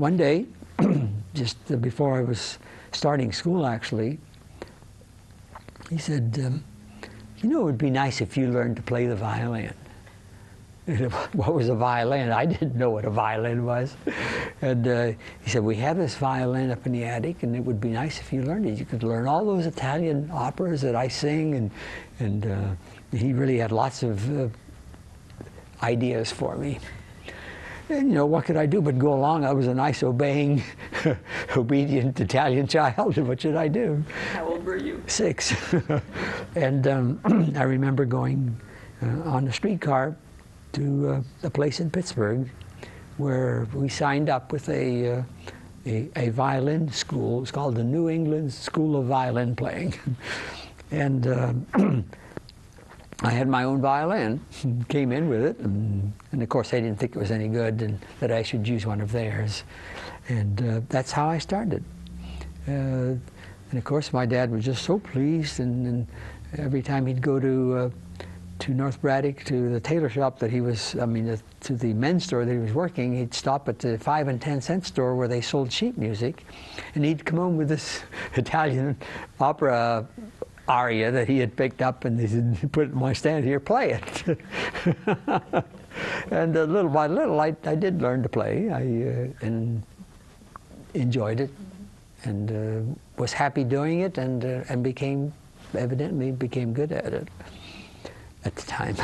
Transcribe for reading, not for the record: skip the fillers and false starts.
one day, just before I was starting school actually, he said, you know, it would be nice if you learned to play the violin. What was a violin? I didn't know what a violin was. And he said, we have this violin up in the attic, and it would be nice if you learned it. You could learn all those Italian operas that I sing, and he really had lots of ideas for me. And, you know, what could I do but go along? I was a nice, obeying, obedient Italian child. What should I do? How old were you? 6. And I remember going on a streetcar to a place in Pittsburgh where we signed up with a violin school. It's called the New England School of Violin Playing. And I had my own violin, came in with it, and of course they didn't think it was any good and that I should use one of theirs. And that's how I started. And of course my dad was just so pleased, and every time he'd go to North Braddock, to the tailor shop that he was, to the men's store that he was working, he'd stop at the 5 and 10 cent store where they sold sheet music, and he'd come home with this Italian opera aria that he had picked up, and he said, put it in my stand here, play it. And little by little, I did learn to play, and enjoyed it, and was happy doing it, and evidently became good at it at the time.